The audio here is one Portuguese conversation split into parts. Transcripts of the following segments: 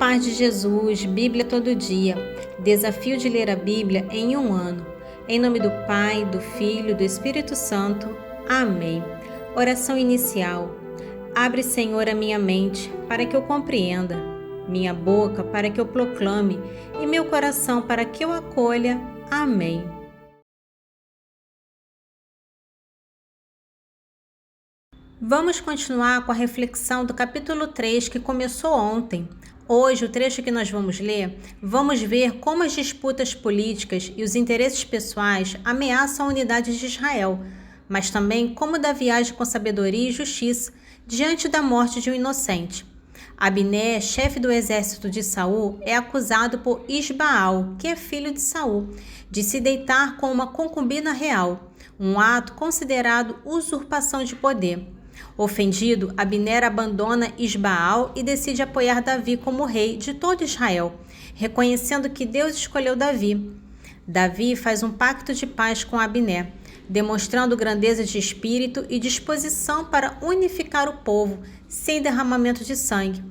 paz de Jesus, Bíblia todo dia. Desafio de ler a Bíblia em um ano. Em nome do Pai, do Filho e do Espírito Santo. Amém. Oração inicial. Abre, Senhor, a minha mente para que eu compreenda, minha boca para que eu proclame e meu coração para que eu acolha. Amém. Vamos continuar com a reflexão do capítulo 3 que começou ontem. Hoje, o trecho que nós vamos ler, vamos ver como as disputas políticas e os interesses pessoais ameaçam a unidade de Israel, mas também como Davi age com sabedoria e justiça diante da morte de um inocente. Abner, chefe do exército de Saul, é acusado por Isbaal, que é filho de Saul, de se deitar com uma concubina real, um ato considerado usurpação de poder. Ofendido, Abner abandona Isbaal e decide apoiar Davi como rei de todo Israel, reconhecendo que Deus escolheu Davi. Davi faz um pacto de paz com Abner, demonstrando grandeza de espírito e disposição para unificar o povo, sem derramamento de sangue.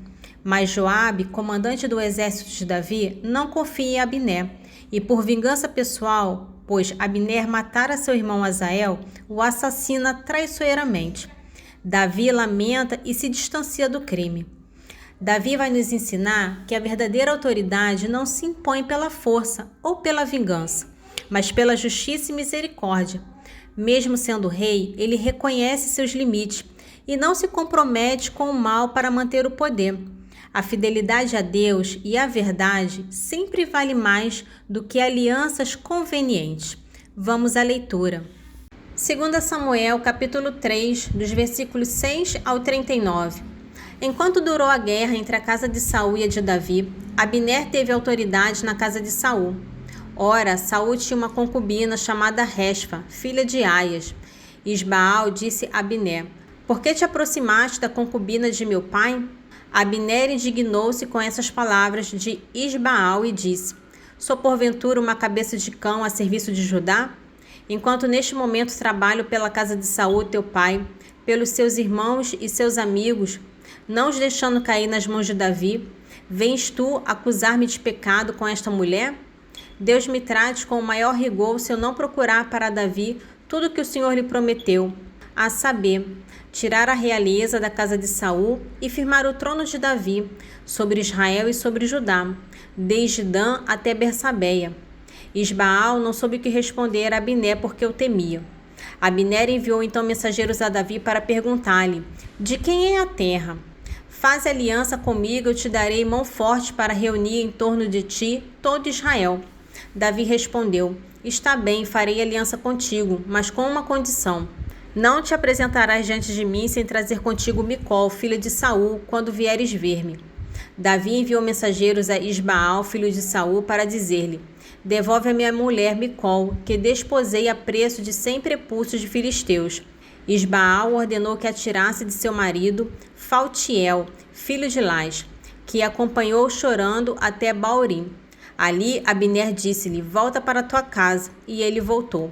Mas Joabe, comandante do exército de Davi, não confia em Abner, e por vingança pessoal, pois Abner matara seu irmão Asael, o assassina traiçoeiramente. Davi lamenta e se distancia do crime. Davi vai nos ensinar que a verdadeira autoridade não se impõe pela força ou pela vingança, mas pela justiça e misericórdia. Mesmo sendo rei, ele reconhece seus limites e não se compromete com o mal para manter o poder. A fidelidade a Deus e a verdade sempre vale mais do que alianças convenientes. Vamos à leitura. 2 Samuel, capítulo 3, dos versículos 6 ao 39. Enquanto durou a guerra entre a casa de Saul e a de Davi, Abner teve autoridade na casa de Saul. Ora, Saul tinha uma concubina chamada Resfa, filha de Aias. Isbaal disse a Abner: "Por que te aproximaste da concubina de meu pai?" Abner indignou-se com essas palavras de Isbaal e disse: "Sou porventura uma cabeça de cão a serviço de Judá? Enquanto neste momento trabalho pela casa de Saul, teu pai, pelos seus irmãos e seus amigos, não os deixando cair nas mãos de Davi, vens tu acusar-me de pecado com esta mulher? Deus me trate com o maior rigor se eu não procurar para Davi tudo o que o Senhor lhe prometeu, a saber, tirar a realeza da casa de Saul e firmar o trono de Davi sobre Israel e sobre Judá, desde Dan até Bersabeia." Isbaal não soube o que responder a Abner porque o temia. Abner enviou então mensageiros a Davi para perguntar-lhe: "De quem é a terra? Faz aliança comigo, eu te darei mão forte para reunir em torno de ti todo Israel." Davi respondeu: "Está bem, farei aliança contigo, mas com uma condição. Não te apresentarás diante de mim sem trazer contigo Micol, filha de Saul, quando vieres ver-me." Davi enviou mensageiros a Isbaal, filho de Saul, para dizer-lhe: "Devolve a minha mulher Micol, que desposei a preço de 100 prepúcios de filisteus." Isbaal ordenou que atirasse de seu marido Faltiel, filho de Lás, que acompanhou chorando até Baurim. Ali Abner disse-lhe: "Volta para tua casa." E ele voltou.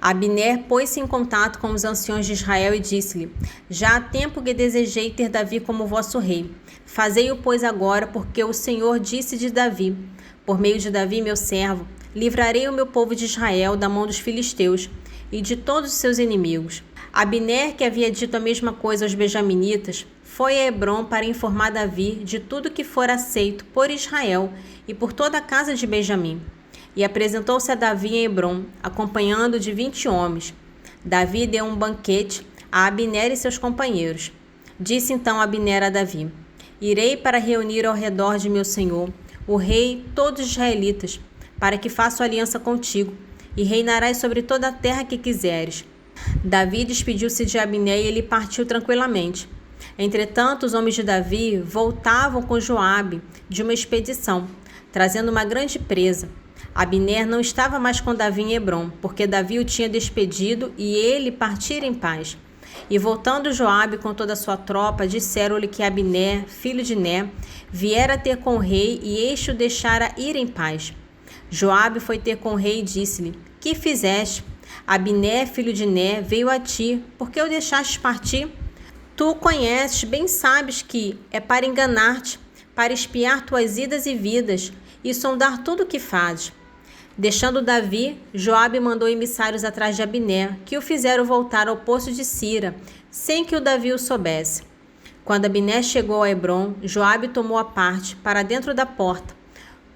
Abner pôs-se em contato com os anciões de Israel e disse-lhe: "Já há tempo que desejei ter Davi como vosso rei. Fazei-o, pois, agora, porque o Senhor disse de Davi: por meio de Davi, meu servo, livrarei o meu povo de Israel da mão dos filisteus e de todos os seus inimigos." Abner, que havia dito a mesma coisa aos benjaminitas, foi a Hebrom para informar Davi de tudo que fora aceito por Israel e por toda a casa de Benjamim. E apresentou-se a Davi em Hebrom, acompanhando de 20 homens. Davi deu um banquete a Abner e seus companheiros. Disse então Abner a Davi: "Irei para reunir ao redor de meu senhor, o rei, todos os israelitas, para que faça aliança contigo, e reinarás sobre toda a terra que quiseres." Davi despediu-se de Abner e ele partiu tranquilamente. Entretanto, os homens de Davi voltavam com Joabe de uma expedição, trazendo uma grande presa. Abner não estava mais com Davi em Hebrom, porque Davi o tinha despedido e ele partira em paz. E voltando Joabe com toda a sua tropa, disseram-lhe que Abner, filho de Ner, viera ter com o rei e este o deixara ir em paz. Joabe foi ter com o rei e disse-lhe: "Que fizeste? Abner, filho de Ner, veio a ti, por que o deixaste partir? Tu o conheces, bem sabes que é para enganar-te, para espiar tuas idas e vidas e sondar tudo o que fazes. Deixando Davi, Joabe mandou emissários atrás de Abner, que o fizeram voltar ao poço de Sira, sem que o Davi o soubesse. Quando Abner chegou a Hebrom, Joabe tomou a parte para dentro da porta,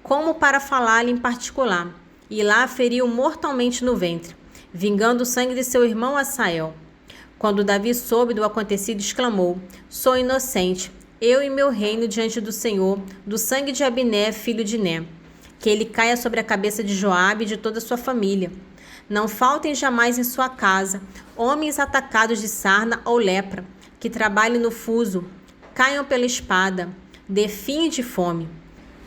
como para falar-lhe em particular, e lá feriu mortalmente no ventre, vingando o sangue de seu irmão Asael. Quando Davi soube do acontecido, exclamou: Sou inocente, eu e meu reino diante do Senhor, do sangue de Abner, filho de Ner. Que ele caia sobre a cabeça de Joabe e de toda a sua família. Não faltem jamais em sua casa homens atacados de sarna ou lepra, que trabalhem no fuso, caiam pela espada, definhem de fome.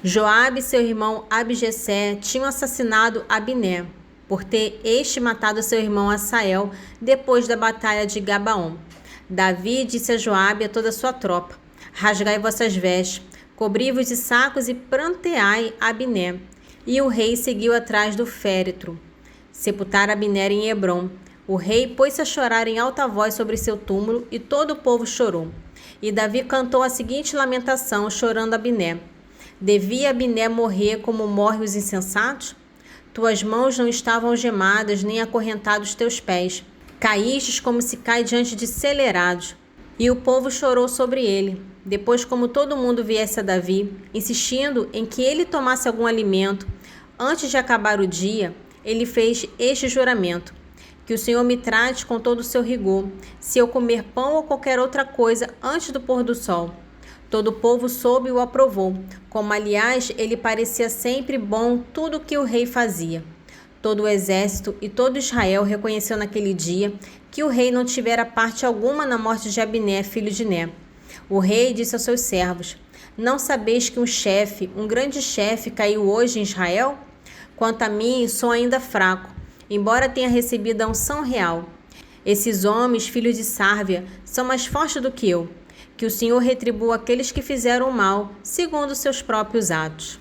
Joabe e seu irmão Abijessé tinham assassinado Abner, por ter este matado seu irmão Asael depois da batalha de Gabaon. Davi disse a Joabe e a toda a sua tropa: Rasgai vossas vestes, cobri-vos de sacos e pranteai Abner. E o rei seguiu atrás do féretro. Sepultaram Abner em Hebrom. O rei pôs-se a chorar em alta voz sobre seu túmulo, e todo o povo chorou. E Davi cantou a seguinte lamentação, chorando Abner: Devia Abner morrer como morrem os insensatos? Tuas mãos não estavam algemadas, nem acorrentados teus pés. Caístes como se cai diante de celerados. E o povo chorou sobre ele. Depois, como todo mundo viesse a Davi, insistindo em que ele tomasse algum alimento, antes de acabar o dia, ele fez este juramento: que o Senhor me trate com todo o seu rigor, se eu comer pão ou qualquer outra coisa antes do pôr do sol. Todo o povo soube e o aprovou, como aliás ele parecia sempre bom tudo o que o rei fazia. Todo o exército e todo Israel reconheceu naquele dia que o rei não tivera parte alguma na morte de Abner, filho de Ner. O rei disse aos seus servos: Não sabeis que um grande chefe caiu hoje em Israel? Quanto a mim, sou ainda fraco, embora tenha recebido a unção real. Esses homens, filhos de Sárvia, são mais fortes do que eu. Que o Senhor retribua aqueles que fizeram o mal, segundo seus próprios atos.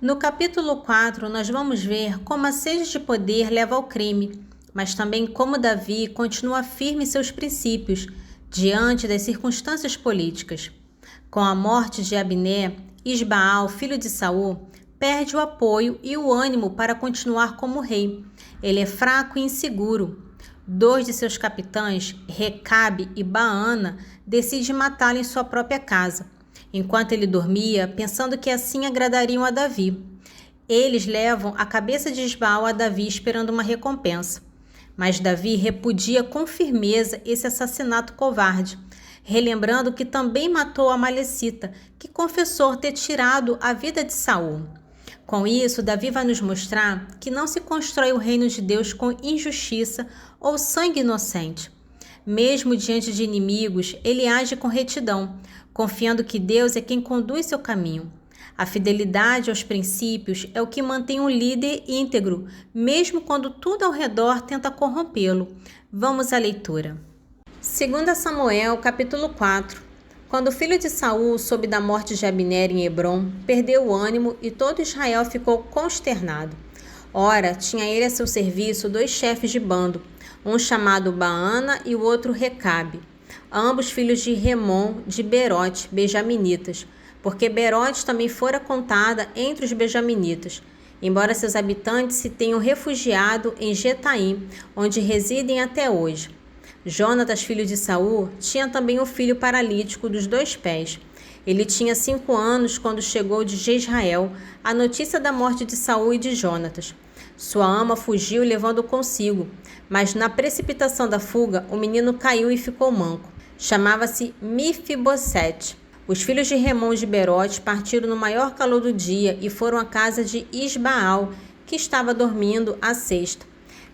No capítulo 4, nós vamos ver como a sede de poder leva ao crime, mas também como Davi continua firme em seus princípios, diante das circunstâncias políticas. Com a morte de Abner, Isbaal, filho de Saul, perde o apoio e o ânimo para continuar como rei. Ele é fraco e inseguro. 2 de seus capitães, Recabe e Baana, decidem matá-lo em sua própria casa, enquanto ele dormia, pensando que assim agradariam a Davi. Eles levam a cabeça de Isbaal a Davi esperando uma recompensa. Mas Davi repudia com firmeza esse assassinato covarde, relembrando que também matou a Amalecita, que confessou ter tirado a vida de Saul. Com isso, Davi vai nos mostrar que não se constrói o reino de Deus com injustiça ou sangue inocente. Mesmo diante de inimigos, ele age com retidão, confiando que Deus é quem conduz seu caminho. A fidelidade aos princípios é o que mantém um líder íntegro, mesmo quando tudo ao redor tenta corrompê-lo. Vamos à leitura. 2 Samuel, capítulo 4. Quando o filho de Saul soube da morte de Abner em Hebrom, perdeu o ânimo e todo Israel ficou consternado. Ora, tinha ele a seu serviço 2 chefes de bando, um chamado Baana e o outro Recabe, ambos filhos de Remon de Berote, benjaminitas, porque Berote também fora contada entre os benjaminitas, embora seus habitantes se tenham refugiado em Getaim, onde residem até hoje. Jonatas, filho de Saul, tinha também um filho paralítico dos 2 pés. Ele tinha 5 anos quando chegou de Jezrael a notícia da morte de Saul e de Jonatas. Sua ama fugiu levando-o consigo, mas na precipitação da fuga o menino caiu e ficou manco. Chamava-se Mefibosete. Os filhos de Remon de Berote partiram no maior calor do dia e foram à casa de Isbaal, que estava dormindo à sesta.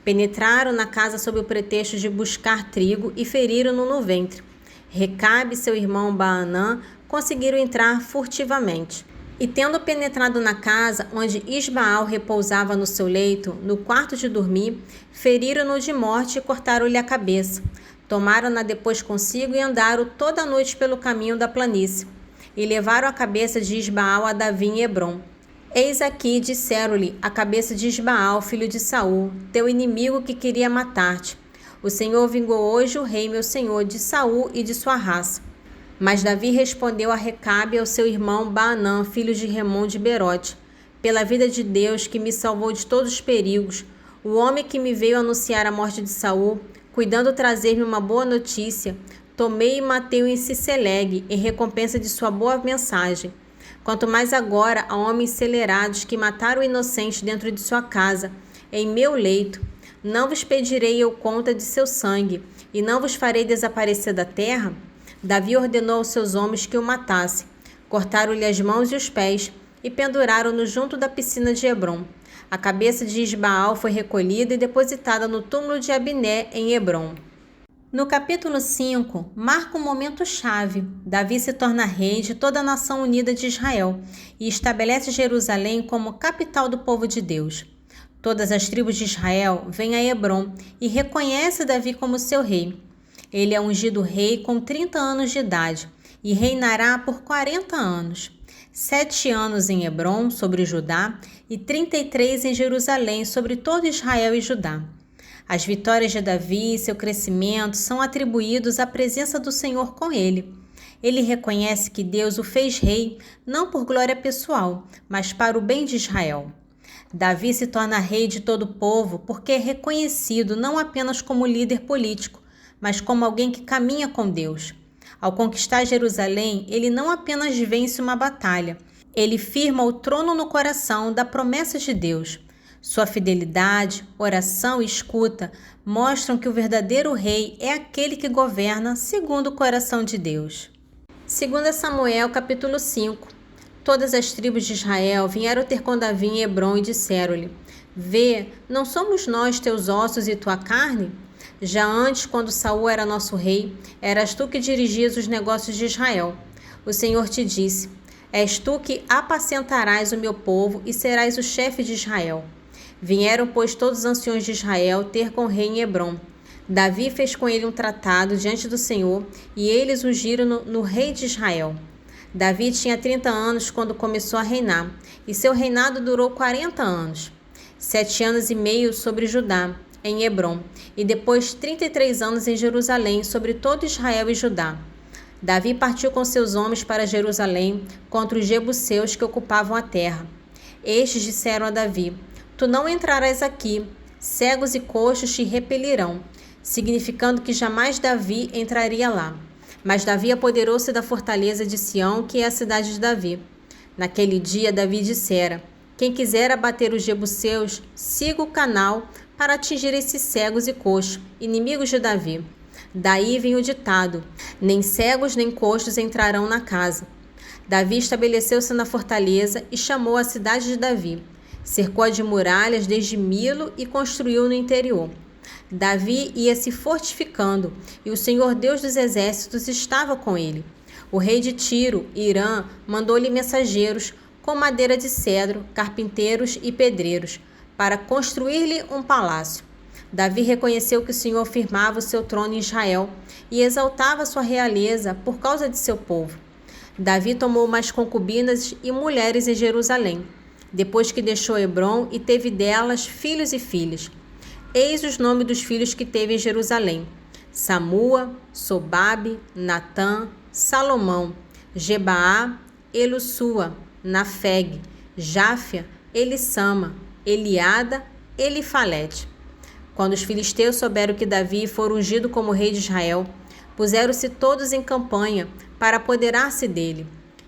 Penetraram na casa sob o pretexto de buscar trigo e feriram-no no ventre. Recabe e seu irmão Baanã conseguiram entrar furtivamente. E tendo penetrado na casa onde Isbaal repousava no seu leito, no quarto de dormir, feriram-no de morte e cortaram-lhe a cabeça. Tomaram-na depois consigo e andaram toda a noite pelo caminho da planície. E levaram a cabeça de Isbaal a Davi em Hebrom. Eis aqui, disseram-lhe, a cabeça de Isbaal, filho de Saul, teu inimigo que queria matar-te. O Senhor vingou hoje o rei, meu senhor, de Saul e de sua raça. Mas Davi respondeu a Recabe e ao seu irmão Baanã, filho de Remon de Berote: pela vida de Deus, que me salvou de todos os perigos, o homem que me veio anunciar a morte de Saul, cuidando trazer-me uma boa notícia, tomei e matei-o em Ciceleg, em recompensa de sua boa mensagem. Quanto mais agora a homens celerados que mataram o inocente dentro de sua casa, em meu leito. Não vos pedirei eu conta de seu sangue, e não vos farei desaparecer da terra? Davi ordenou aos seus homens que o matassem. Cortaram-lhe as mãos e os pés, e penduraram-no junto da piscina de Hebrom. A cabeça de Isbaal foi recolhida e depositada no túmulo de Abiné, em Hebrom. No capítulo 5, marca um momento chave. Davi se torna rei de toda a nação unida de Israel e estabelece Jerusalém como capital do povo de Deus. Todas as tribos de Israel vêm a Hebrom e reconhecem Davi como seu rei. Ele é ungido rei com 30 anos de idade e reinará por 40 anos. 7 anos em Hebrom, sobre Judá, e 33 em Jerusalém, sobre todo Israel e Judá. As vitórias de Davi e seu crescimento são atribuídos à presença do Senhor com ele. Ele reconhece que Deus o fez rei, não por glória pessoal, mas para o bem de Israel. Davi se torna rei de todo o povo porque é reconhecido não apenas como líder político, mas como alguém que caminha com Deus. Ao conquistar Jerusalém, ele não apenas vence uma batalha, ele firma o trono no coração da promessa de Deus. Sua fidelidade, oração e escuta mostram que o verdadeiro rei é aquele que governa segundo o coração de Deus. 2 Samuel, capítulo 5. Todas as tribos de Israel vieram ter com Davi em Hebrom e disseram-lhe: Vê, não somos nós teus ossos e tua carne? Já antes, quando Saul era nosso rei, eras tu que dirigias os negócios de Israel. O Senhor te disse: És tu que apacentarás o meu povo e serás o chefe de Israel. Vieram, pois, todos os anciões de Israel ter com o rei em Hebrom. Davi fez com ele um tratado diante do Senhor, e eles ungiram no rei de Israel. Davi tinha 30 anos quando começou a reinar, e seu reinado durou 40 anos. 7 anos e meio sobre Judá, em Hebrom, e depois 33 anos em Jerusalém, sobre todo Israel e Judá. Davi partiu com seus homens para Jerusalém contra os jebuseus que ocupavam a terra. Estes disseram a Davi: Tu não entrarás aqui, cegos e coxos te repelirão, significando que jamais Davi entraria lá. Mas Davi apoderou-se da fortaleza de Sião, que é a cidade de Davi. Naquele dia Davi dissera: Quem quiser abater os jebuseus, siga o canal para atingir esses cegos e coxos, inimigos de Davi. Daí vem o ditado: nem cegos nem coxos entrarão na casa. Davi estabeleceu-se na fortaleza e chamou a cidade de Davi. Cercou-a de muralhas desde Milo e construiu no interior. Davi ia se fortificando, e o Senhor Deus dos exércitos estava com ele. O rei de Tiro, Irã, mandou-lhe mensageiros com madeira de cedro, carpinteiros e pedreiros, para construir-lhe um palácio. Davi reconheceu que o Senhor firmava o seu trono em Israel e exaltava sua realeza por causa de seu povo. Davi tomou mais concubinas e mulheres em Jerusalém, depois que deixou Hebrom, e teve delas filhos e filhas. Eis os nomes dos filhos que teve em Jerusalém: Samua, Sobabe, Natã, Salomão, Gebaá, Elussua, Nafeg, Jáfia, Elissama, Eliada, Elifalete. Quando os filisteus souberam que Davi fora ungido como rei de Israel, puseram-se todos em campanha para apoderar-se dele.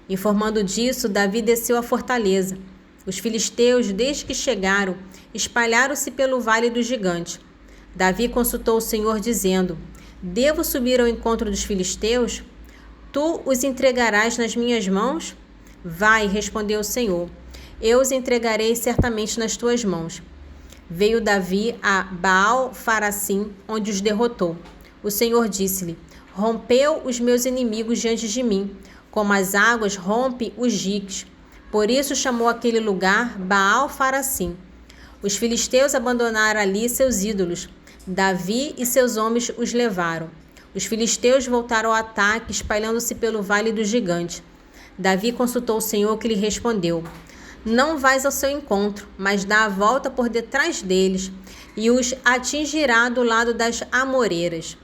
Informando disso, Davi desceu à fortaleza. Os filisteus, desde que chegaram, espalharam-se pelo vale do gigante. Davi consultou o Senhor, dizendo: Devo subir ao encontro dos filisteus? Tu os entregarás nas minhas mãos? Vai, respondeu o Senhor, eu os entregarei certamente nas tuas mãos. Veio Davi a Baal-Farassim, onde os derrotou. O Senhor disse-lhe: Rompeu os meus inimigos diante de mim, como as águas rompem os diques. Por isso chamou aquele lugar Baal-Farassim. Os filisteus abandonaram ali seus ídolos. Davi e seus homens os levaram. Os filisteus voltaram ao ataque, espalhando-se pelo vale do gigante. Davi consultou o Senhor, que lhe respondeu: Não vais ao seu encontro, mas dá a volta por detrás deles, e os atingirá do lado das amoreiras.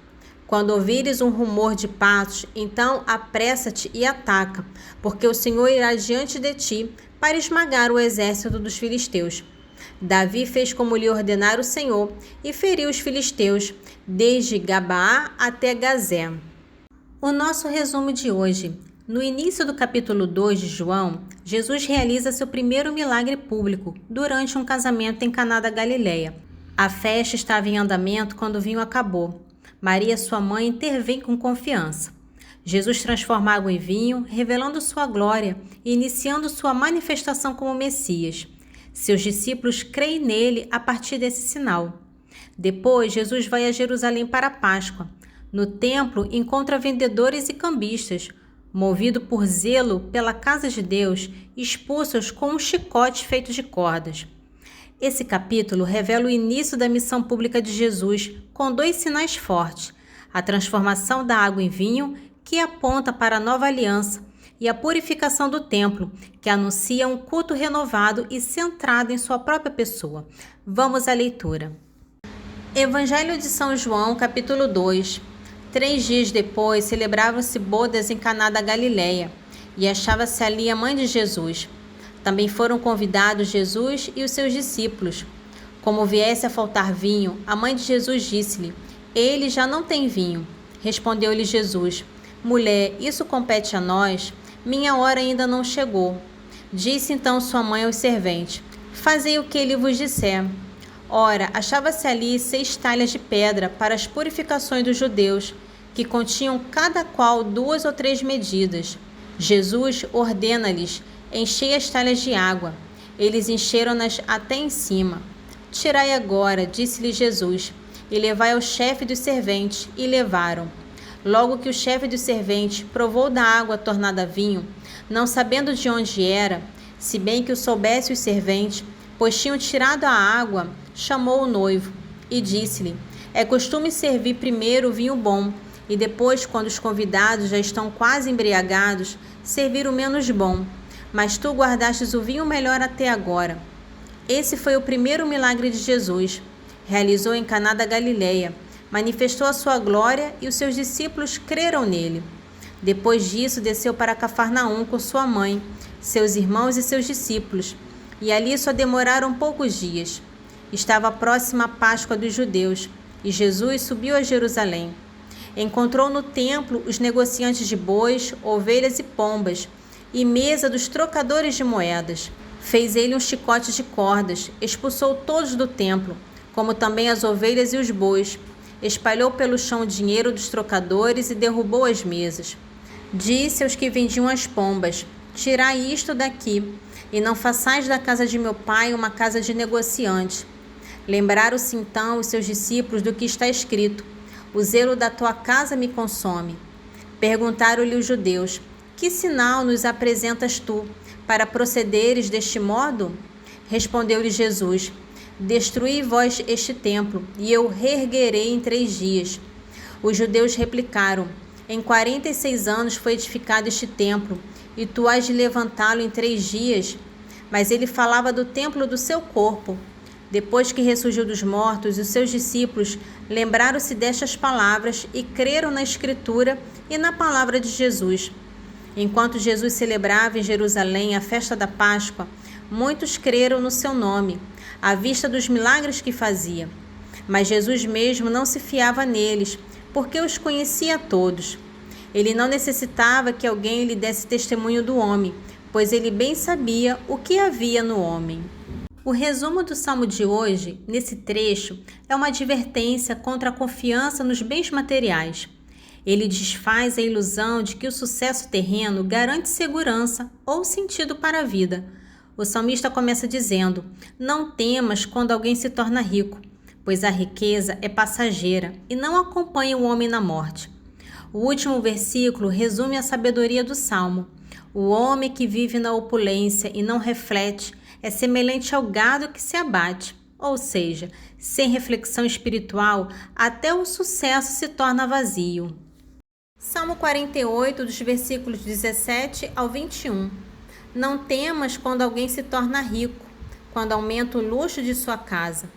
Quando ouvires um rumor de passos, então apressa-te e ataca, porque o Senhor irá diante de ti para esmagar o exército dos filisteus. Davi fez como lhe ordenara o Senhor e feriu os filisteus, desde Gabaá até Gazé. O nosso resumo de hoje. No início do capítulo 2 de João, Jesus realiza seu primeiro milagre público durante um casamento em Caná da Galileia. A festa estava em andamento quando o vinho acabou. Maria, sua mãe, intervém com confiança. Jesus transforma água em vinho, revelando sua glória e iniciando sua manifestação como Messias. Seus discípulos creem nele a partir desse sinal. Depois, Jesus vai a Jerusalém para a Páscoa. No templo, encontra vendedores e cambistas. Movido por zelo pela casa de Deus, expulsa-os com um chicote feito de cordas. Esse capítulo revela o início da missão pública de Jesus com 2 sinais fortes: a transformação da água em vinho, que aponta para a nova aliança, e a purificação do templo, que anuncia um culto renovado e centrado em sua própria pessoa. Vamos à leitura. Evangelho de São João, capítulo 2. 3 dias depois, celebravam-se bodas em Caná da Galileia, e achava-se ali a mãe de Jesus. Também foram convidados Jesus e os seus discípulos. Como viesse a faltar vinho, a mãe de Jesus disse-lhe: "Ele já não tem vinho." Respondeu-lhe Jesus: "Mulher, isso compete a nós? Minha hora ainda não chegou." Disse então sua mãe aos serventes: "Fazei o que ele vos disser." Ora, achava-se ali 6 talhas de pedra para as purificações dos judeus, que continham cada qual 2 ou 3 medidas. Jesus ordena-lhes: "Enchei as talhas de água." Eles encheram-nas até em cima. "Tirai agora", disse-lhe Jesus, "e levai ao chefe dos serventes." E levaram. Logo que o chefe dos serventes provou da água tornada vinho, não sabendo de onde era, se bem que o soubesse os serventes, pois tinham tirado a água, chamou o noivo e disse-lhe: "É costume servir primeiro o vinho bom, e depois, quando os convidados já estão quase embriagados, servir o menos bom. Mas tu guardastes o vinho melhor até agora." Esse foi o primeiro milagre de Jesus. Realizou em Caná da Galileia, manifestou a sua glória e os seus discípulos creram nele. Depois disso, desceu para Cafarnaum com sua mãe, seus irmãos e seus discípulos, e ali só demoraram poucos dias. Estava próxima a Páscoa dos judeus, e Jesus subiu a Jerusalém. Encontrou no templo os negociantes de bois, ovelhas e pombas, e mesa dos trocadores de moedas. Fez ele um chicote de cordas, expulsou todos do templo, como também as ovelhas e os bois. Espalhou pelo chão o dinheiro dos trocadores e derrubou as mesas. Disse aos que vendiam as pombas: "Tirai isto daqui, e não façais da casa de meu pai uma casa de negociantes." Lembraram-se então os seus discípulos do que está escrito: "O zelo da tua casa me consome." Perguntaram-lhe os judeus: "Que sinal nos apresentas tu, para procederes deste modo?" Respondeu-lhe Jesus: "Destruí vós este templo, e eu reerguerei em 3 dias." Os judeus replicaram: "Em 46 anos foi edificado este templo, e tu has de levantá-lo em 3 dias?" Mas ele falava do templo do seu corpo. Depois que ressurgiu dos mortos, os seus discípulos lembraram-se destas palavras e creram na Escritura e na palavra de Jesus. Enquanto Jesus celebrava em Jerusalém a festa da Páscoa, muitos creram no seu nome, à vista dos milagres que fazia. Mas Jesus mesmo não se fiava neles, porque os conhecia a todos. Ele não necessitava que alguém lhe desse testemunho do homem, pois ele bem sabia o que havia no homem. O resumo do salmo de hoje, nesse trecho, é uma advertência contra a confiança nos bens materiais. Ele desfaz a ilusão de que o sucesso terreno garante segurança ou sentido para a vida. O salmista começa dizendo: "Não temas quando alguém se torna rico, pois a riqueza é passageira e não acompanha o homem na morte." O último versículo resume a sabedoria do salmo. O homem que vive na opulência e não reflete é semelhante ao gado que se abate, ou seja, sem reflexão espiritual, até o sucesso se torna vazio. Salmo 48, dos versículos 17 ao 21. Não temas quando alguém se torna rico, quando aumenta o luxo de sua casa.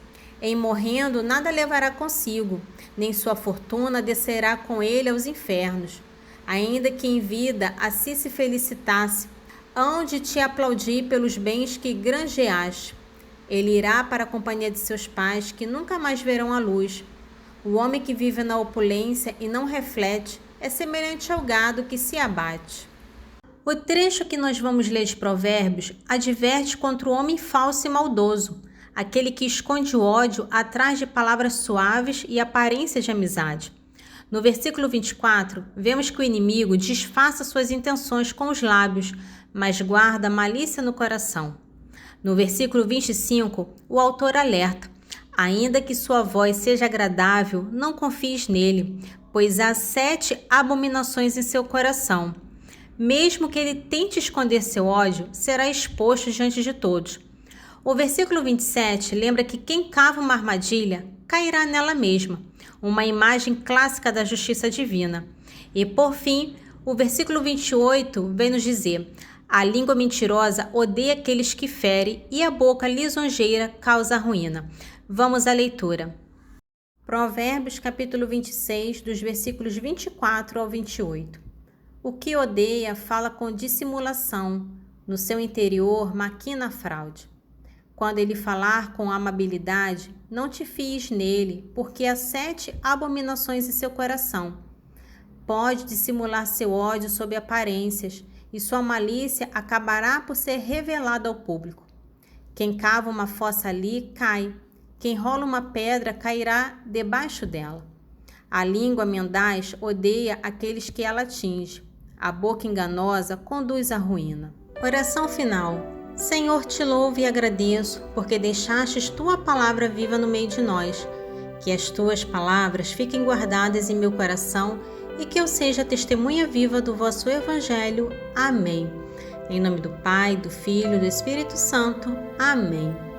Em morrendo, nada levará consigo, nem sua fortuna descerá com ele aos infernos. Ainda que em vida assim se felicitasse, hão de te aplaudir pelos bens que granjeaste. Ele irá para a companhia de seus pais, que nunca mais verão a luz. O homem que vive na opulência e não reflete é semelhante ao gado que se abate. O trecho que nós vamos ler de Provérbios adverte contra o homem falso e maldoso, aquele que esconde o ódio atrás de palavras suaves e aparência de amizade. No versículo 24, vemos que o inimigo disfarça suas intenções com os lábios, mas guarda malícia no coração. No versículo 25, o autor alerta: ainda que sua voz seja agradável, não confies nele, pois há 7 abominações em seu coração. Mesmo que ele tente esconder seu ódio, será exposto diante de todos. O versículo 27 lembra que quem cava uma armadilha cairá nela mesma, uma imagem clássica da justiça divina. E por fim, o versículo 28 vem nos dizer: a língua mentirosa odeia aqueles que ferem e a boca lisonjeira causa ruína. Vamos à leitura. Provérbios capítulo 26, dos versículos 24 ao 28. O que odeia fala com dissimulação, no seu interior maquina a fraude. Quando ele falar com amabilidade, não te fies nele, porque há 7 abominações em seu coração. Pode dissimular seu ódio sob aparências, e sua malícia acabará por ser revelada ao público. Quem cava uma fossa ali, cai. Quem rola uma pedra, cairá debaixo dela. A língua mendaz odeia aqueles que ela atinge. A boca enganosa conduz à ruína. Oração final. Senhor, te louvo e agradeço, porque deixastes tua palavra viva no meio de nós. Que as tuas palavras fiquem guardadas em meu coração e que eu seja testemunha viva do vosso Evangelho. Amém. Em nome do Pai, do Filho e do Espírito Santo. Amém.